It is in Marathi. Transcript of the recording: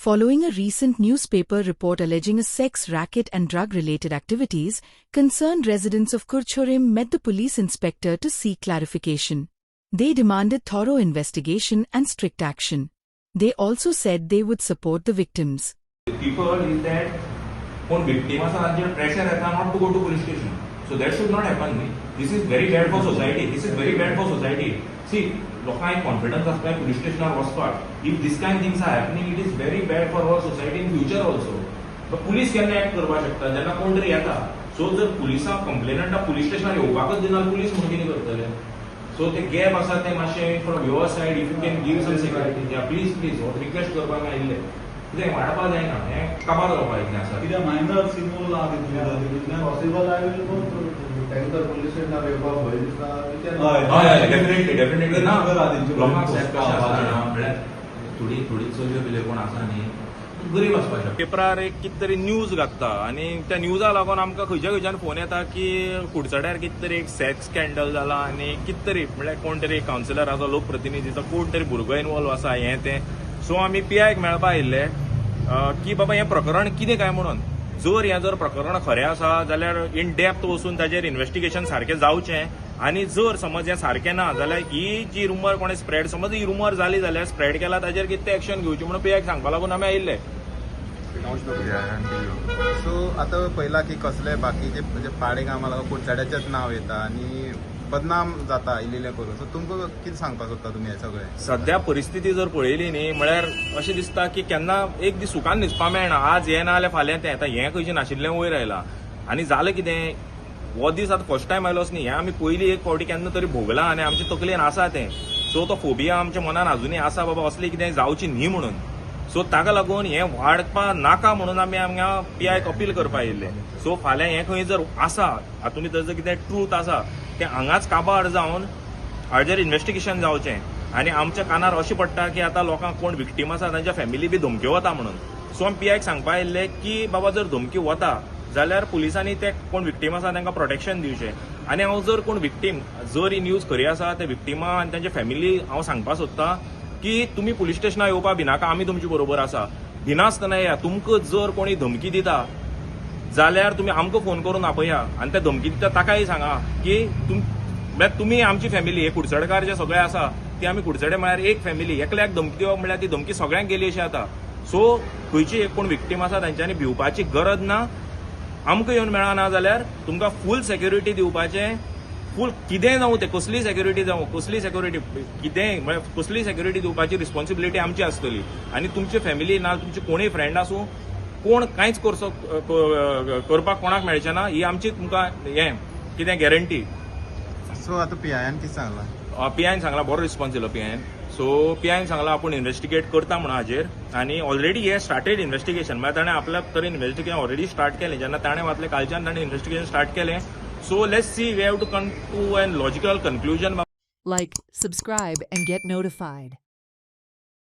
following a recent newspaper report alleging a sex racket and drug-related activities, concerned residents of Kurchorim met the police inspector to seek clarification. They demanded thorough investigation and strict action. They also said they would support the victims. People is that one victim has a pressure not to go to police station. So that should not happen. This is very bad for society. This is very bad for society. See, लोकांक confidence असता police station वचपाक. If this kind of things are happening, it is very bad for our society in future also. But police केन्ना act करपाक शकता जेन्ना कोण तरी येता. So जर पुलिसाक कंप्लेनंट police स्टेशनार येवपाकच दिना police म्हणून कितें करतले? So the gap आसा ते मातशें from your side if you can give some security. Yeah, please request करपाक आयिल्ले. कितें वाडपा जायना हें काबार जावपाक इतलें आसा. कित्याक मायनर सिंगल आहा पॉसिबल आय टँकर पुलीस स्टेशनार येवपाक भंय दिसता. हय डेफिनेटली ना लोकांक थोडी चलयो बिल्यो कोण आसा न्ही गरीब आसपाक शकता. पेपरार एक कितें तरी न्यूज घालता आनी त्या न्यूजा लागून आमकां खंयच्यान फोन येता की कुडचड्यार कितें तरी एक सेक्स स्कॅन्डल जाला आनी कितें तरी म्हळ्यार कोण तरी कावन्सिलर आसा लोकप्रतिनिधीचो कोण तरी भुरगो इनवॉल्व आसा हें तें. सो आमी पीआयक मेळपा आयिल्ले की बाबा हें प्रकरण कितें काय म्हणून. जर प्रकरण खरें आसा जाल्यार इन डेप्थ वचून ताजेर इन्व्हेस्टिगेशन सारकें जावचें आनी जर समज हें सारकें ना जाल्यार ही जी रुमर कोणें स्प्रेड समज ही रुमर जाली जाल्यार स्प्रेड केला ताजेर कितें एक्शन घेवची म्हणून पीआयक सांगपा लागून आमी आयिल्ले. सो आता पयला की कसले बाकीचे म्हणजे पाडे कामां लागून कुडचड्याचेच नांव येता आनी बदनाम जाता इल्लें करून. सो तुमकां कितें सांगपाक सोदता तुमी हें सगळें. सध्या परिस्थिती जर पळयली न्ही म्हळ्यार अशें दिसता की केन्ना एक दीस सुखान न्हिदपा मेळना. आज हें ना जाल्यार फाल्यां तें येता. हें खंयचें नाशिल्लें वयर आयलां आनी जालें कितें हो दीस आतां फर्स्ट टायम आयलोच न्ही. हें आमी पयलीं एक फावटी केन्ना तरी भोगलां आनी आमचे तकलेन आसा तें. सो तो फोबिया आमच्या मनान अजुनूय आसा बाबा असलें कितें जावची न्ही म्हणून. सो ताका लागून हें वाडपा नाका म्हणून आमी हांगा पीआयक अपील करपा आयिल्ले. सो फाल्यां हें खंय जर आसा हातूंत भितर जर कितें ट्रूथ आसा तें हांगाच काबार जावन हाजेर इन्व्हेस्टिगेशन जावचें. आनी आमच्या कानार अशें पडटा की आतां लोकांक कोण विक्टीम आसा तांच्या फॅमिली बी धमक्यो वता म्हणून. सो आमी पीआयक सांगपा आयिल्ले की बाबा जर धमकी वता जाल्यार पुलिसांनी ते कोण विक्टीम आसा तांकां प्रोटेक्शन दिवचें. आनी हांव जर कोण विक्टीम जर ही न्यूज खरी आसा ते विक्टिमा आनी तांच्या फॅमिली हांव सांगपा सोदतां की तुमी पुलीस स्टेशनार येवपा भिनाका. आमी तुमचे बरोबर आसा. भिनासतना या. तुमकां जर कोणी धमकी दिता जाल्यार तुमी आमकां फोन करून आपया आनी ते धमकी दिता ताकाय सांगा की तुमी आमची फॅमिली हे कुडचडकार जे सगळे आसा ती आमी कुडचडे म्हळ्यार एक फॅमिली. एकल्याक धमकी दिवप म्हळ्यार ती धमकी सगळ्यांक गेली अशी जाता. सो खंयची एक कोण विक्टीम आसा तांच्यांनी भिवपाची गरज ना. आमकां येवन मेळना जाल्यार तुमकां फूल सेक्युरिटी दिवपाचें. फूल कितेंय जावं तें कसली सेक्युरिटी जावं कसली सेक्युरिटी कितेंय म्हळ्यार कसली सेक्युरिटी दिवपाची रिस्पॉन्सिबिलिटी आमची आसतली. आनी तुमची फॅमिली ना तुमचे कोणूय फ्रेंड आसूं कोण कांयच करपाक कोणाक मेळचें ना. ही आमची तुमकां हें कितें गॅरंटी. सो आतां पीआयन कितें सांगलां. पीआयन सांगला बरो रिस्पॉन्स दिलो पीआयन. सो पीआयन सांगला आपूण इन्व्हेस्टिगेट करता म्हणून हाजेर आनी ऑलरेडी हे स्टार्टेड इन्व्हेस्टिगेशन म्हळ्यार ताणें आपल्या तरेन इन्व्हेस्टिगेशन ऑलरेडी स्टार्ट केलें. जेन्ना ताणें वाचलें कालच्यान ताणें इन्व्हेस्टिगेशन स्टार्ट केलें. So let's see, we have to come to a logical conclusion. Like, subscribe and get notified.